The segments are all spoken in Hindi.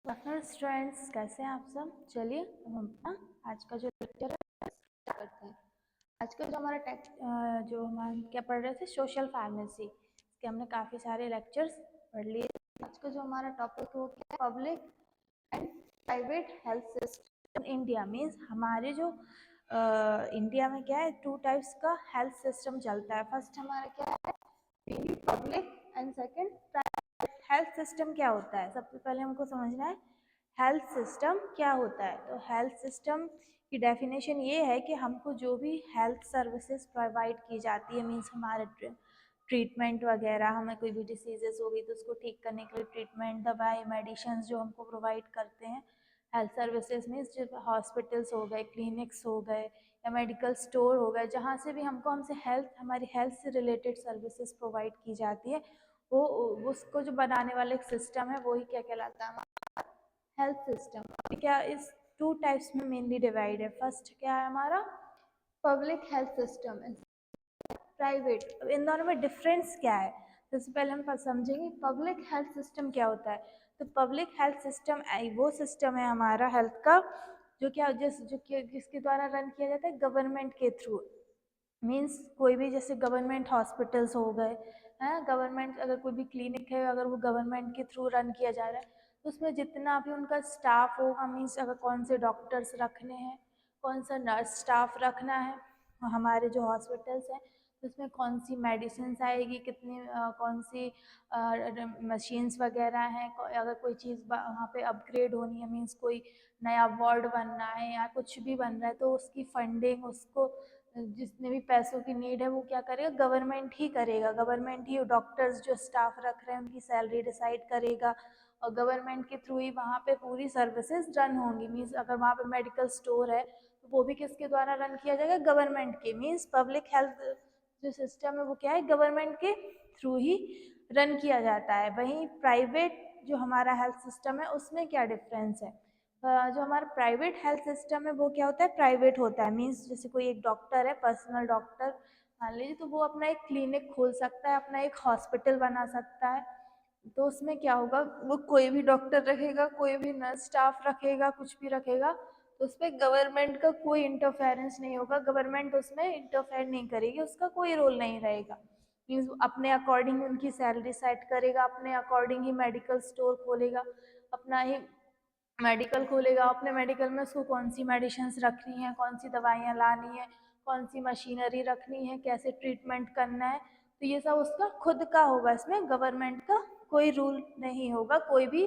आफ्टरनून स्टूडेंट्स, कैसे हैं आप सब। चलिए अब हम अपना आज का जो लेक्चर है स्टार्ट करते हैं। आज का जो हमारा जो हम क्या पढ़ रहे थे, सोशल फार्मेसी के हमने काफ़ी सारे लेक्चर्स पढ़ लिए। आज का जो हमारा टॉपिक है वो क्या है, public and private health system in India. Means हमारे जो इंडिया में क्या है, टू टाइप्स का हेल्थ सिस्टम चलता है। फर्स्ट हमारा क्या है, public, and second private. Health system क्या होता है, सबसे पहले हमको समझना है हेल्थ सिस्टम क्या होता है। तो हेल्थ सिस्टम की डेफिनेशन ये है कि हमको जो भी हेल्थ सर्विसेज प्रोवाइड की जाती है, मीन्स हमारे ट्रीटमेंट वगैरह, हमें कोई भी डिसीजेस हो गई तो उसको ठीक करने के लिए ट्रीटमेंट, दवाई, मेडिसिन जो हमको प्रोवाइड करते हैं हेल्थ सर्विसेज मीन्स जो हॉस्पिटल्स हो गए, क्लिनिक्स हो गए या मेडिकल स्टोर हो गए, जहाँ से भी हमसे हमारी हेल्थ से रिलेटेड सर्विसेज प्रोवाइड की जाती है, वो उसको जो बनाने वाला एक सिस्टम है वही क्या कहलाता है, हेल्थ सिस्टम। क्या इस टू टाइप्स में मेनली डिवाइड है। फर्स्ट क्या है हमारा पब्लिक हेल्थ सिस्टम, प्राइवेट। अब इन दोनों में डिफरेंस क्या है, सबसे पहले हम समझेंगे पब्लिक हेल्थ सिस्टम क्या होता है। तो पब्लिक हेल्थ सिस्टम वो सिस्टम है हमारा हेल्थ का जो क्या जिसके द्वारा रन किया जाता है गवर्नमेंट के थ्रू। मीन्स कोई भी जैसे गवर्नमेंट हॉस्पिटल्स हो गए हैं, गवर्नमेंट अगर कोई भी क्लिनिक है अगर वो गवर्नमेंट के थ्रू रन किया जा रहा है तो उसमें जितना भी उनका स्टाफ होगा, मीन्स अगर कौन से डॉक्टर्स रखने हैं, कौन सा नर्स स्टाफ रखना है, हमारे जो हॉस्पिटल्स हैं तो उसमें कौन सी मेडिसिन आएगी, कितनी कौन सी मशीन्स वगैरह हैं, अगर कोई चीज़ वहाँ पे अपग्रेड होनी है, मीन्स कोई नया वार्ड बनना है या कुछ भी बन रहा है तो उसकी फंडिंग, उसको जितने भी पैसों की नीड है वो क्या करेगा, गवर्नमेंट ही करेगा। गवर्नमेंट ही डॉक्टर्स जो स्टाफ रख रहे हैं उनकी सैलरी डिसाइड करेगा और गवर्नमेंट के थ्रू ही वहाँ पे पूरी सर्विसेज रन होंगी। मीन्स अगर वहाँ पे मेडिकल स्टोर है तो वो भी किसके द्वारा रन किया जाएगा, गवर्नमेंट के। मीन्स पब्लिक हेल्थ जो सिस्टम है वो क्या है, गवर्नमेंट के थ्रू ही रन किया जाता है। वहीं प्राइवेट जो हमारा हेल्थ सिस्टम है उसमें क्या डिफरेंस है, जो हमारा प्राइवेट हेल्थ सिस्टम है वो क्या होता है, प्राइवेट होता है। मीन्स जैसे कोई एक डॉक्टर है, पर्सनल डॉक्टर मान लीजिए, तो वो अपना एक क्लिनिक खोल सकता है, अपना एक हॉस्पिटल बना सकता है। तो उसमें क्या होगा, वो कोई भी डॉक्टर रखेगा, कोई भी नर्स स्टाफ रखेगा, कुछ भी रखेगा, तो उसमें गवर्नमेंट का कोई इंटरफेरेंस नहीं होगा, गवर्नमेंट उसमें इंटरफेयर नहीं करेगी, उसका कोई रोल नहीं रहेगा। मीन्स अपने अकॉर्डिंग उनकी सैलरी सेट करेगा, अपने अकॉर्डिंग ही मेडिकल स्टोर खोलेगा, अपना ही मेडिकल खोलेगा, अपने मेडिकल में उसको कौन सी मेडिसिन रखनी है, कौन सी दवाइयाँ लानी है, कौन सी मशीनरी रखनी है, कैसे ट्रीटमेंट करना है, तो ये सब उसका खुद का होगा। इसमें गवर्नमेंट का कोई रूल नहीं होगा, कोई भी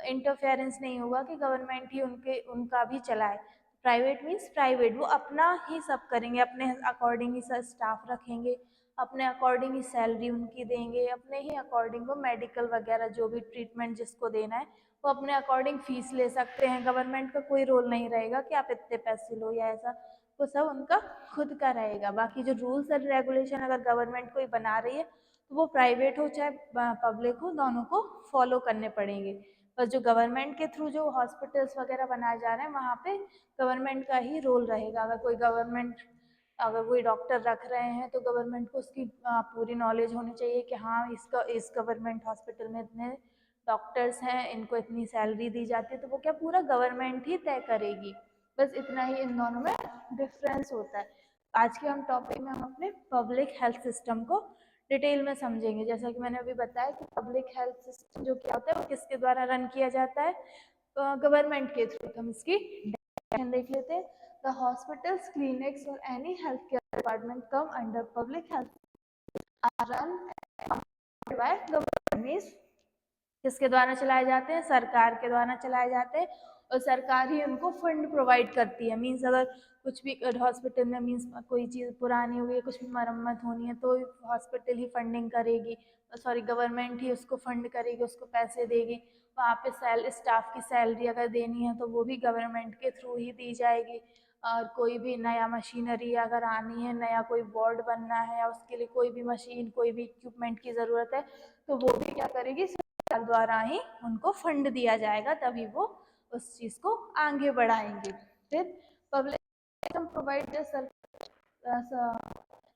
इंटरफेरेंस नहीं होगा कि गवर्नमेंट ही उनका भी चलाए। प्राइवेट मीन्स प्राइवेट, वो अपना ही सब करेंगे, अपने अकॉर्डिंग ही सब स्टाफ रखेंगे, अपने अकॉर्डिंग ही सैलरी उनकी देंगे, अपने ही अकॉर्डिंग वो मेडिकल वगैरह जो भी ट्रीटमेंट जिसको देना है वो अपने अकॉर्डिंग फीस ले सकते हैं। गवर्नमेंट का कोई रोल नहीं रहेगा कि आप इतने पैसे लो या ऐसा, वो सब उनका खुद का रहेगा। बाकी जो रूल्स एंड रेगुलेशन अगर गवर्नमेंट कोई बना रही है तो वो प्राइवेट हो चाहे पब्लिक हो, दोनों को फॉलो करने पड़ेंगे। बस जो गवर्नमेंट के थ्रू जो हॉस्पिटल्स वगैरह बनाए जा रहे हैं वहाँ पे गवर्नमेंट का ही रोल रहेगा। अगर कोई डॉक्टर रख रहे हैं तो गवर्नमेंट को उसकी पूरी नॉलेज होनी चाहिए कि हाँ इस गवर्नमेंट हॉस्पिटल में इतने डॉक्टर्स हैं, इनको इतनी सैलरी दी जाती है, तो वो क्या पूरा गवर्नमेंट ही तय करेगी। बस इतना ही इन दोनों में डिफरेंस होता है। आज के हम टॉपिक में हम अपने पब्लिक हेल्थ सिस्टम को डिटेल में समझेंगे। जैसा कि मैंने अभी बताया कि पब्लिक हेल्थ सिस्टम जो क्या होता है वो किसके द्वारा रन किया जाता है, गवर्नमेंट के थ्रू। हम इसकी डेफिनेशन देख लेते हैं। द हॉस्पिटल्स, क्लिनिक्स और any health care department come under public health are run by government. किसके द्वारा चलाए जाते हैं, सरकार के द्वारा चलाए जाते हैं और सरकार ही उनको फंड प्रोवाइड करती है। मीन्स अगर कुछ भी हॉस्पिटल में मीन्स कोई चीज़ पुरानी हुई है, कुछ भी मरम्मत होनी है तो हॉस्पिटल ही फंडिंग करेगी, सॉरी गवर्नमेंट ही उसको फंड करेगी, उसको पैसे देगी। वहाँ पे स्टाफ की सैलरी अगर देनी है तो वो भी गवर्नमेंट के थ्रू ही दी जाएगी। और कोई भी नया मशीनरी अगर आनी है, नया कोई बोर्ड बनना है या उसके लिए कोई भी मशीन, कोई भी इक्विपमेंट की ज़रूरत है तो वो भी क्या करेगी, सरकार द्वारा ही उनको फंड दिया जाएगा, तभी वो उस चीज़ को आगे बढ़ाएंगे। फिर public provide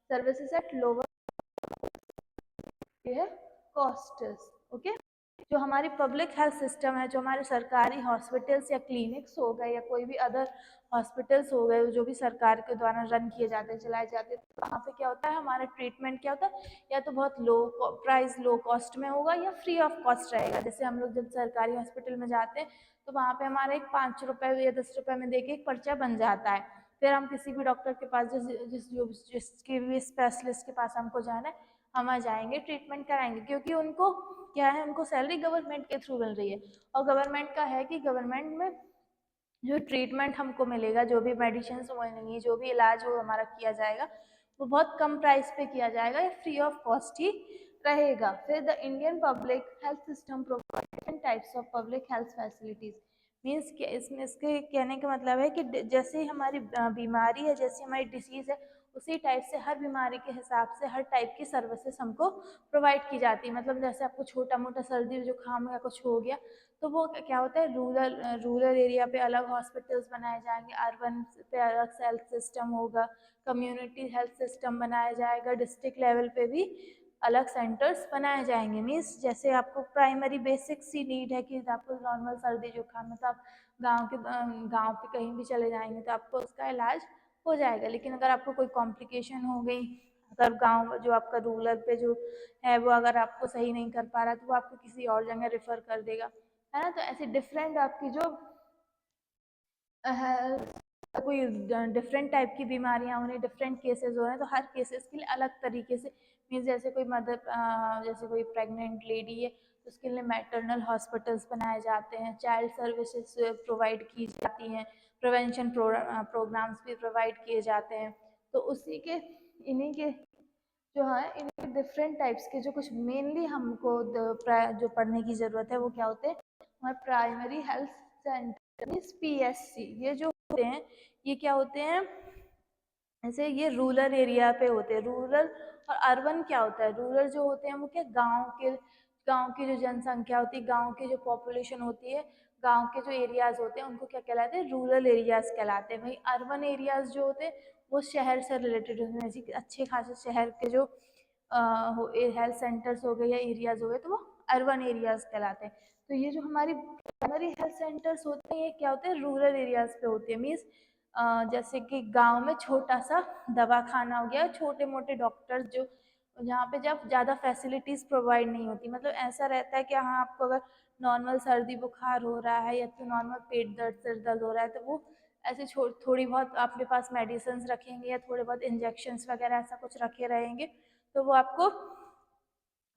services at lower cost. Okay, जो हमारी पब्लिक हेल्थ सिस्टम है, जो हमारे सरकारी हॉस्पिटल्स या क्लिनिक्स हो गए या कोई भी अदर हॉस्पिटल्स हो गए जो भी सरकार के द्वारा रन किए जाते हैं, चलाए जाते हैं, तो वहाँ पे क्या होता है, हमारा ट्रीटमेंट क्या होता है, या तो बहुत लो प्राइस, लो कॉस्ट में होगा या फ्री ऑफ कॉस्ट रहेगा। जैसे हम लोग जब सरकारी हॉस्पिटल में जाते हैं तो वहाँ पे हमारा एक 5 रुपये या 10 रुपये में देके एक पर्चा बन जाता है। फिर हम किसी भी डॉक्टर के पास, जिसके भी स्पेशलिस्ट के पास हमको जाना है, हम वहाँ जाएंगे, ट्रीटमेंट कराएंगे, क्योंकि उनको क्या है, उनको सैलरी गवर्नमेंट के थ्रू मिल रही है। और गवर्नमेंट का है कि गवर्नमेंट में जो ट्रीटमेंट हमको मिलेगा, जो भी मेडिसिन मिलेंगी, जो भी इलाज वो हमारा किया जाएगा, वो बहुत कम प्राइस पे किया जाएगा या फ्री ऑफ कॉस्ट ही रहेगा। फिर the Indian public health system provide different types of public health facilities. Means कि इसमें, इसके कहने का मतलब है कि जैसे हमारी बीमारी है, जैसी हमारी डिसीज़ है, उसी टाइप से हर बीमारी के हिसाब से हर टाइप की सर्विसेज हमको प्रोवाइड की जाती है। मतलब जैसे आपको छोटा मोटा सर्दी जुकाम या कुछ हो गया, तो वो क्या होता है, रूरल एरिया पे अलग हॉस्पिटल्स बनाए जाएंगे, अर्बन पे अलग हेल्थ सिस्टम होगा, कम्युनिटी हेल्थ सिस्टम बनाया जाएगा, डिस्ट्रिक्ट लेवल पे भी अलग सेंटर्स बनाए जाएंगे। मीन्स जैसे आपको प्राइमरी बेसिक सी नीड है कि आपको नॉर्मल सर्दी जुकाम में, तो आप गाँव पे कहीं भी चले जाएंगे तो आपको उसका इलाज हो जाएगा। लेकिन अगर आपको कोई कॉम्प्लिकेशन हो गई, अगर गांव जो आपका रूरल पे जो है वो अगर आपको सही नहीं कर पा रहा, तो वो आपको किसी और जगह रेफर कर देगा, है ना। तो ऐसे डिफरेंट आपकी जो कोई डिफरेंट टाइप की बीमारियां हो रही, डिफरेंट केसेस हो रहे हैं, तो हर केसेस के लिए अलग तरीके से, मीन्स जैसे कोई मदर, जैसे कोई प्रेग्नेंट लेडी है तो उसके लिए मैटरनल हॉस्पिटल्स बनाए जाते हैं, चाइल्ड सर्विसेज प्रोवाइड की जाती हैं, प्रिवेंशन प्रोग्राम्स भी प्रोवाइड किए जाते हैं। तो उसी के, इन्हीं के जो है, इन डिफरेंट टाइप्स के जो कुछ मेनली हमको जो पढ़ने की ज़रूरत है, वो क्या होते हैं, हमारे primary health centre means PSC। ये जो होते हैं, ये क्या होते हैं, जैसे ये रूरल एरिया पे होते हैं। रूरल और अर्बन क्या होता है, रूरल जो होते हैं वो क्या, गांव की जो जनसंख्या होती है, गांव की जो पॉपुलेशन होती है, गांव के जो एरियाज होते हैं, उनको क्या कहलाते हैं, रूरल एरियाज कहलाते हैं। वही अर्बन एरियाज जो होते हैं वो शहर से रिलेटेड होते हैं। जैसे अच्छे खासे शहर के जो हेल्थ सेंटर्स हो गए या एरियाज हो गए, तो वो अर्बन एरियाज कहलाते हैं। तो ये जो हमारी प्राइमरी हेल्थ सेंटर्स होते हैं, ये क्या होते हैं, रूरल एरियाज पे होते हैं। मीन्स जैसे कि गांव में छोटा सा दवाखाना हो गया, छोटे मोटे डॉक्टर्स जो, जहाँ पे जब ज़्यादा फैसिलिटीज़ प्रोवाइड नहीं होती, मतलब ऐसा रहता है कि हाँ, आपको अगर नॉर्मल सर्दी बुखार हो रहा है या तो नॉर्मल पेट दर्द, सिर दर्द हो रहा है, तो वो ऐसे थोड़ी बहुत आपके पास मेडिसिन रखेंगे या थोड़े बहुत इंजेक्शंस वगैरह ऐसा कुछ रखे रहेंगे, तो वो आपको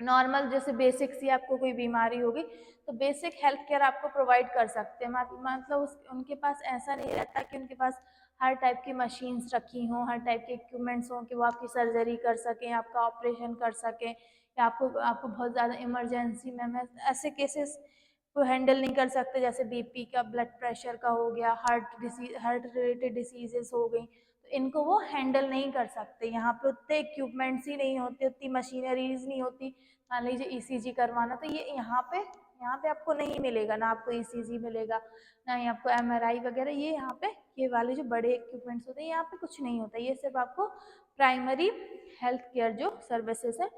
नॉर्मल, जैसे बेसिक सी आपको कोई बीमारी होगी तो बेसिक हेल्थ केयर आपको प्रोवाइड कर सकते हैं। मतलब उनके पास ऐसा नहीं रहता कि उनके पास हर टाइप की मशीन्स रखी हों, हर टाइप के इक्विपमेंट्स हों कि वो आपकी सर्जरी कर सकें, आपका ऑपरेशन कर सकें, या आपको आपको बहुत ज़्यादा इमरजेंसी में ऐसे केसेस को हैंडल नहीं कर सकते, जैसे BP का, ब्लड प्रेशर का हो गया, हार्ट रिलेटेड डिसीजेस हो गई, तो इनको वो हैंडल नहीं कर सकते। यहाँ पे उतने इक्विपमेंट्स ही नहीं होते, उतनी मशीनरीज नहीं होती। मान लीजिए ECG करवाना, तो ये यहाँ पे आपको नहीं मिलेगा, ना आपको ECG मिलेगा, ना ही आपको MRI वगैरह, ये यहाँ पे, ये वाले जो बड़े इक्विपमेंट्स होते हैं, यहाँ पे कुछ नहीं होता। ये सिर्फ आपको प्राइमरी हेल्थ केयर जो सर्विसेज है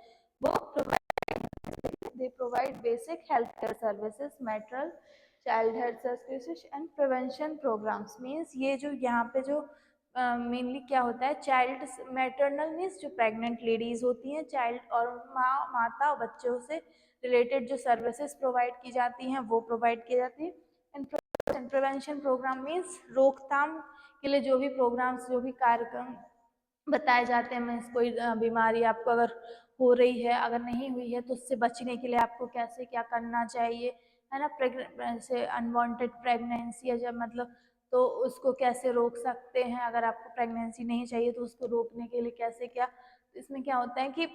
वो they provide basic healthcare services, maternal child health services and prevention programs। Means ये जो यहाँ पे जो मेनली क्या होता है, चाइल्ड मैटरनल मीन्स जो प्रेग्नेंट लेडीज होती हैं, चाइल्ड और माता और बच्चों से रिलेटेड जो सर्विसेज प्रोवाइड की जाती हैं वो प्रोवाइड की जाती है। एंड प्रिवेंशन प्रोग्राम मीन्स रोकथाम के लिए जो भी प्रोग्राम्स, जो भी कार्यक्रम बताए जाते हैं। मीन्स कोई बीमारी आपको अगर हो रही है, अगर नहीं हुई है, तो उससे बचने के लिए आपको कैसे क्या करना चाहिए, है ना। से अनवांटेड प्रेगनेंसी है जब, मतलब तो उसको कैसे रोक सकते हैं, अगर आपको प्रेगनेंसी नहीं चाहिए तो उसको रोकने के लिए कैसे क्या। इसमें क्या होता है कि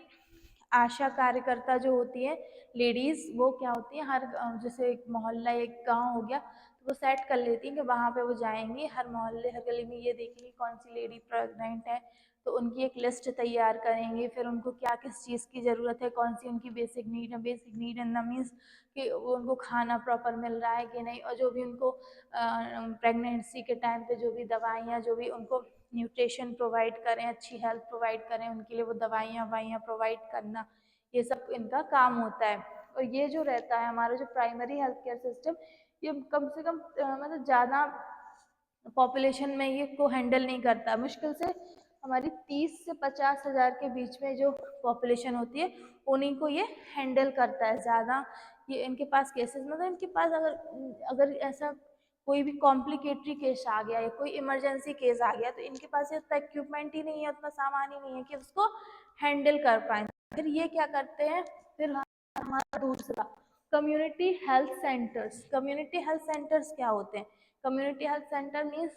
आशा कार्यकर्ता जो होती है लेडीज़, वो क्या होती है, हर जैसे एक मोहल्ला, एक गांव हो गया, तो वो सेट कर लेती हैं कि वहाँ पे वो जाएंगी, हर मोहल्ले हर गली में ये देखेंगी कौन सी लेडी प्रेग्नेंट है, तो उनकी एक लिस्ट तैयार करेंगे। फिर उनको क्या किस चीज़ की ज़रूरत है, कौन सी उनकी बेसिक नीड है। Basic need in the means कि वो उनको खाना प्रॉपर मिल रहा है कि नहीं, और जो भी उनको प्रेगनेंसी के टाइम पे जो भी दवाइयाँ, जो भी उनको न्यूट्रिशन प्रोवाइड करें, अच्छी हेल्थ प्रोवाइड करें, उनके लिए वो दवाइयाँ प्रोवाइड करना, ये सब इनका काम होता है। और ये जो रहता है हमारा जो प्राइमरी हेल्थ केयर सिस्टम, ये कम से कम मतलब ज़्यादा पॉपुलेशन में ये को हैंडल नहीं करता। मुश्किल से हमारी 30 से 50 हज़ार के बीच में जो पॉपुलेशन होती है उन्हीं को ये हैंडल करता है। ज़्यादा ये इनके पास केसेस, मतलब इनके पास अगर अगर ऐसा कोई भी कॉम्प्लिकेटरी केस आ गया या कोई इमरजेंसी केस आ गया तो इनके पास ये उतना इक्विपमेंट ही नहीं है, उतना सामान ही नहीं है कि उसको हैंडल कर पाए। फिर ये क्या करते हैं, फिर हमारा दूसरा community health centres. Community health centres क्या होते हैं? कम्युनिटी हेल्थ सेंटर मीन्स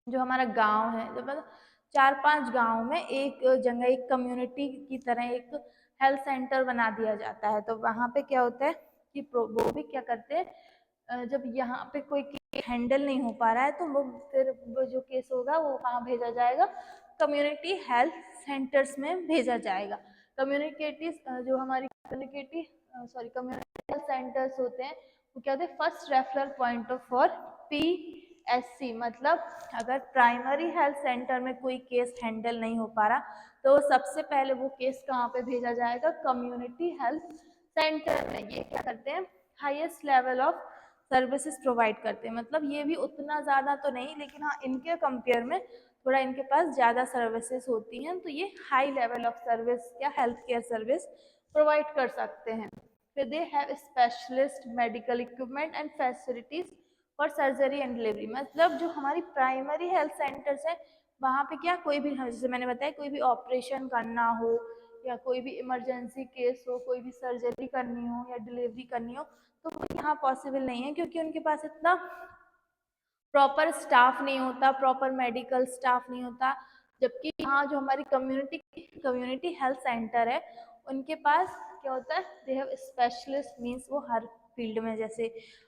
जो हमारा गांव है, जब मतलब 4-5 गांव में एक जगह एक कम्युनिटी की तरह एक हेल्थ सेंटर बना दिया जाता है। तो वहाँ पे क्या होता है कि वो भी क्या करते हैं, जब यहाँ पे कोई केस हैंडल नहीं हो पा रहा है तो वो फिर वो जो केस होगा वो कहाँ भेजा जाएगा, कम्युनिटी हेल्थ सेंटर्स में भेजा जाएगा। कम्युनिटी जो हमारी कम्युनिटी हेल्थ सेंटर्स होते हैं वो क्या होते हैं, first referral point of for PSC। मतलब अगर प्राइमरी हेल्थ सेंटर में कोई केस हैंडल नहीं हो पा रहा तो सबसे पहले वो केस कहाँ पे भेजा जाएगा, कम्युनिटी हेल्थ सेंटर में। ये क्या करते हैं, highest level of services provide करते हैं। मतलब ये भी उतना ज़्यादा तो नहीं, लेकिन हाँ इनके कंपेयर में थोड़ा इनके पास ज़्यादा सर्विसेज होती हैं, तो ये हाई लेवल ऑफ सर्विस या हेल्थ केयर सर्विस प्रोवाइड कर सकते हैं। फिर they have specialist medical equipment and facilities for surgery and delivery. मतलब जो हमारी प्राइमरी हेल्थ सेंटर्स है वहाँ पे क्या कोई भी, जैसे मैंने बताया, कोई भी ऑपरेशन करना हो या कोई भी इमरजेंसी केस हो, कोई भी सर्जरी करनी हो या डिलीवरी करनी हो, तो वो यहाँ पॉसिबल नहीं है क्योंकि उनके पास इतना प्रॉपर स्टाफ नहीं होता, प्रॉपर मेडिकल स्टाफ नहीं होता। जबकि यहाँ जो हमारी कम्युनिटी हेल्थ सेंटर है उनके पास क्या होता है, दे हैव स्पेशलिस्ट मीन्स वो हर फील्ड में, जैसे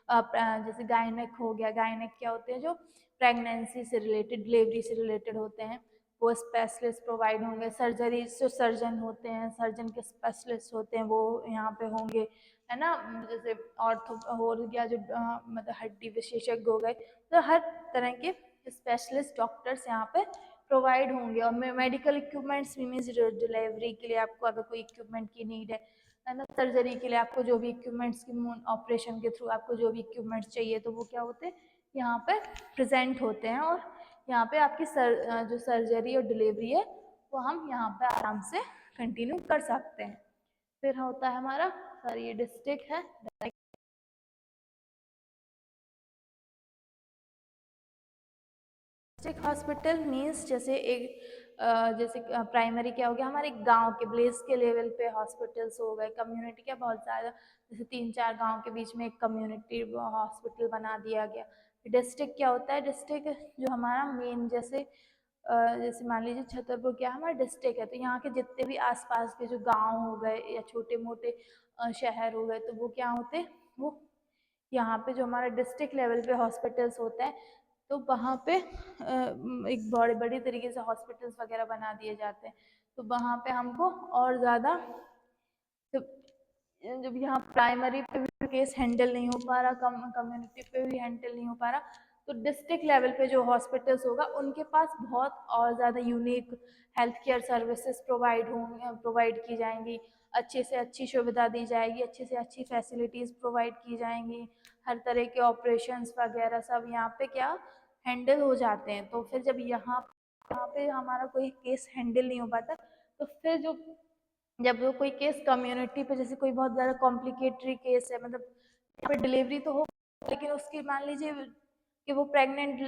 जैसे गायनेक हो गया, गायनेक क्या होते हैं जो प्रेगनेंसी से रिलेटेड, डिलीवरी से रिलेटेड होते हैं, वो स्पेशलिस्ट प्रोवाइड होंगे। सर्जरी जो सर्जन होते हैं, सर्जन के स्पेशलिस्ट होते हैं, वो यहाँ पे होंगे, है ना। जैसे ऑर्थो हो गया जो मतलब हड्डी विशेषज्ञ हो गए, तो हर तरह के स्पेशलिस्ट डॉक्टर्स यहाँ पे प्रोवाइड होंगे। और मेडिकल इक्विपमेंट्स भी, मीन्स डिलीवरी के लिए आपको अगर कोई इक्विपमेंट की नीड है ना, सर्जरी के लिए आपको जो भी इक्विपमेंट्स की, ऑपरेशन के थ्रू आपको जो भी इक्विपमेंट्स चाहिए तो वो क्या होते हैं, यहाँ पे प्रेजेंट होते हैं। और यहाँ पे आपकी जो सर्जरी और डिलीवरी है वो हम यहाँ पे आराम से कंटिन्यू कर सकते हैं। फिर होता है हमारा, सर ये डिस्ट्रिक्ट है, डिस्ट्रिक्ट हॉस्पिटल मीन्स जैसे एक जैसे प्राइमरी क्या हो गया, हमारे गांव के विलेज के लेवल पे हॉस्पिटल्स हो गए। कम्युनिटी क्या, बहुत ज़्यादा, जैसे 3-4 गांव के बीच में एक कम्युनिटी हॉस्पिटल बना दिया गया। डिस्ट्रिक्ट क्या होता है, डिस्ट्रिक्ट जो हमारा मेन, जैसे मान लीजिए छतरपुर क्या हमारा डिस्ट्रिक्ट है, तो यहाँ के जितने भी आसपास के जो गांव हो गए या छोटे मोटे शहर हो गए, तो वो क्या होते हैं, वो यहाँ पे जो हमारा डिस्ट्रिक्ट लेवल पे हॉस्पिटल्स होता है तो वहाँ पे एक बड़े बड़ी तरीके से हॉस्पिटल्स वगैरह बना दिए जाते हैं। तो वहाँ पे हमको और ज़्यादा, जब यहाँ प्राइमरी पे भी केस हैंडल नहीं हो पा रहा, कम्युनिटी पे भी हैंडल नहीं हो पा रहा, तो डिस्ट्रिक्ट लेवल पे जो हॉस्पिटल्स होगा उनके पास बहुत और ज़्यादा unique health care services provide की जाएंगी, अच्छे से अच्छी सुविधा दी जाएगी, अच्छे से अच्छी फैसिलिटीज़ प्रोवाइड की जाएंगी, हर तरह के ऑपरेशंस वगैरह सब यहाँ पे क्या हैंडल हो जाते हैं। तो फिर जब यहाँ पे हमारा कोई केस हैंडल नहीं हो पाता, तो फिर जब वो कोई केस कम्युनिटी पे, जैसे कोई बहुत ज़्यादा कॉम्प्लिकेटरी केस है, मतलब यहाँ पे डिलीवरी तो हो लेकिन उसकी मान लीजिए कि वो प्रेग्नेंट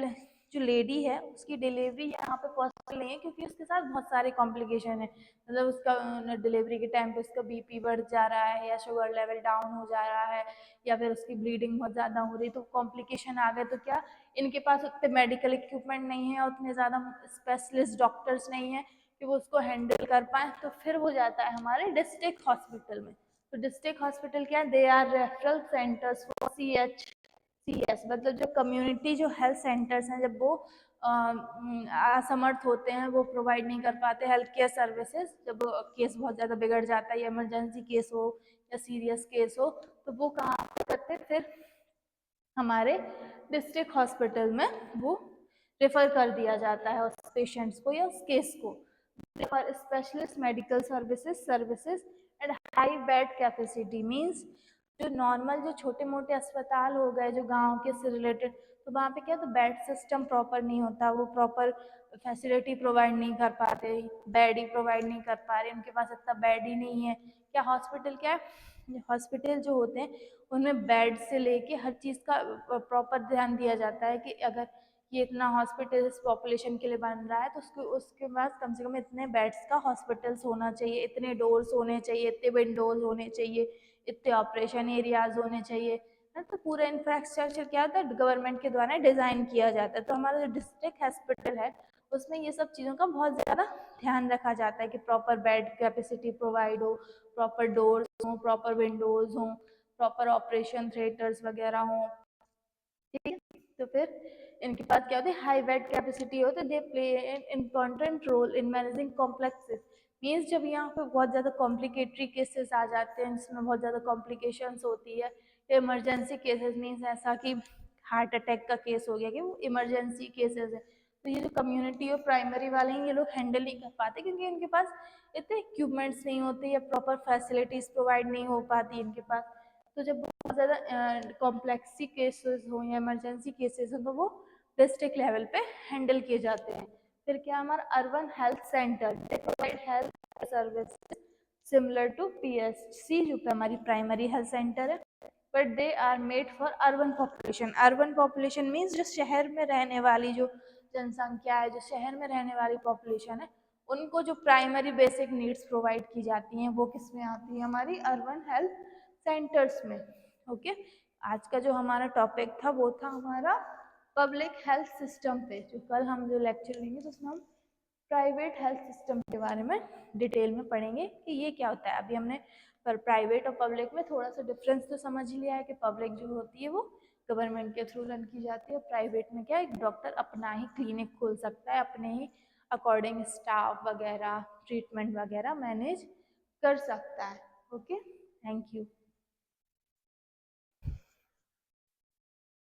जो लेडी है उसकी डिलीवरी यहाँ पे पॉसिबल नहीं है क्योंकि उसके साथ बहुत सारे कॉम्प्लिकेशन है। मतलब उसका डिलीवरी के टाइम पे उसका बीपी बढ़ जा रहा है या शुगर लेवल डाउन हो जा रहा है या फिर उसकी ब्लीडिंग बहुत ज़्यादा हो रही है, तो कॉम्प्लिकेशन आ गए, तो क्या इनके पास उतने मेडिकल इक्विपमेंट नहीं है, उतने ज़्यादा स्पेशलिस्ट डॉक्टर्स नहीं है कि वो उसको हैंडल कर पाए, तो फिर वो जाता है हमारे डिस्ट्रिक्ट हॉस्पिटल में। तो डिस्ट्रिक्ट हॉस्पिटल क्या है, they are referral centres for CHCS। मतलब जो कम्युनिटी जो हेल्थ सेंटर्स हैं, जब वो असमर्थ होते हैं, वो प्रोवाइड नहीं कर पाते हेल्थ केयर सर्विसेज, जब केस बहुत ज़्यादा बिगड़ जाता है या इमरजेंसी केस हो या सीरियस केस हो, तो वो कहाँ करते, फिर हमारे डिस्ट्रिक्ट हॉस्पिटल में वो रेफर कर दिया जाता है उस पेशेंट्स को या उस केस को। For specialist medical services and high bed capacity means जो नॉर्मल जो छोटे मोटे अस्पताल हो गए जो गांव के से रिलेटेड, तो वहाँ पे क्या तो बेड सिस्टम प्रॉपर नहीं होता, वो प्रॉपर फैसिलिटी प्रोवाइड नहीं कर पाते, बेड ही प्रोवाइड नहीं कर पा रहे, उनके पास इतना बेड ही नहीं है। क्या हॉस्पिटल क्या है, हॉस्पिटल जो होते हैं उनमें बेड से लेके हर चीज़ का प्रॉपर ध्यान दिया जाता है कि अगर ये इतना हॉस्पिटल इस पॉपुलेशन के लिए बन रहा है तो उसके उसके बाद कम से कम इतने बेड्स का हॉस्पिटल्स होना चाहिए, इतने डोर्स होने चाहिए, इतने विंडोज होने चाहिए, इतने ऑपरेशन एरियाज होने चाहिए है। तो पूरा इंफ्रास्ट्रक्चर क्या होता है गवर्नमेंट के द्वारा डिज़ाइन किया जाता है। तो हमारा जो डिस्ट्रिक्ट हॉस्पिटल है उसमें ये सब चीज़ों का बहुत ज़्यादा ध्यान रखा जाता है कि प्रॉपर बेड कैपेसिटी प्रोवाइड हो, प्रॉपर डोर्स हों, प्रॉपर विंडोज़ हों, प्रॉपर ऑपरेशन थिएटर्स वगैरह हों। ठीक है, तो फिर इनके पास क्या होती है हाई बेड कैपेसिटी हो, तो they play an important role in managing complexes. Means जब यहाँ पे बहुत ज़्यादा कॉम्प्लिकेटरी केसेस आ जाते हैं जिसमें बहुत ज़्यादा कॉम्प्लिकेशंस होती है, इमरजेंसी केसेस मीन्स ऐसा कि हार्ट अटैक का केस हो गया कि वो इमरजेंसी केसेस है, तो ये जो कम्युनिटी और प्राइमरी वाले हैं ये लोग हैंडल नहीं कर पाते क्योंकि इनके पास इतने इक्विपमेंट्स नहीं होते या प्रॉपर फैसिलिटीज़ प्रोवाइड नहीं हो पाती इनके पास। तो जब बहुत ज़्यादा कॉम्प्लेक्सी केसेस हो या इमरजेंसी केसेस हो तो वो डिस्ट्रिक्ट लेवल पे हैंडल किए जाते हैं। फिर क्या हमारा urban health centre, they provide health service similar to PHC जो कि हमारी प्राइमरी हेल्थ सेंटर है, but they are made for urban population. Urban population means जो शहर में रहने वाली जो जनसंख्या है, जो शहर में रहने वाली पॉपुलेशन है, उनको जो प्राइमरी बेसिक नीड्स प्रोवाइड की जाती हैं वो किस में आती है हमारी अर्बन हेल्थ सेंटर्स में। ओके, आज का जो हमारा टॉपिक था वो था हमारा पब्लिक हेल्थ सिस्टम पे। जो कल हम जो लेक्चर लेंगे तो उसमें हम प्राइवेट हेल्थ सिस्टम के बारे में डिटेल में पढ़ेंगे कि ये क्या होता है। अभी हमने पर प्राइवेट और पब्लिक में थोड़ा सा डिफरेंस तो समझ ही लिया है कि पब्लिक जो होती है वो गवर्नमेंट के थ्रू रन की जाती है, और प्राइवेट में क्या एक डॉक्टर अपना ही क्लिनिक खोल सकता है, अपने ही अकॉर्डिंग स्टाफ वगैरह ट्रीटमेंट वगैरह मैनेज कर सकता है। Okay, thank you.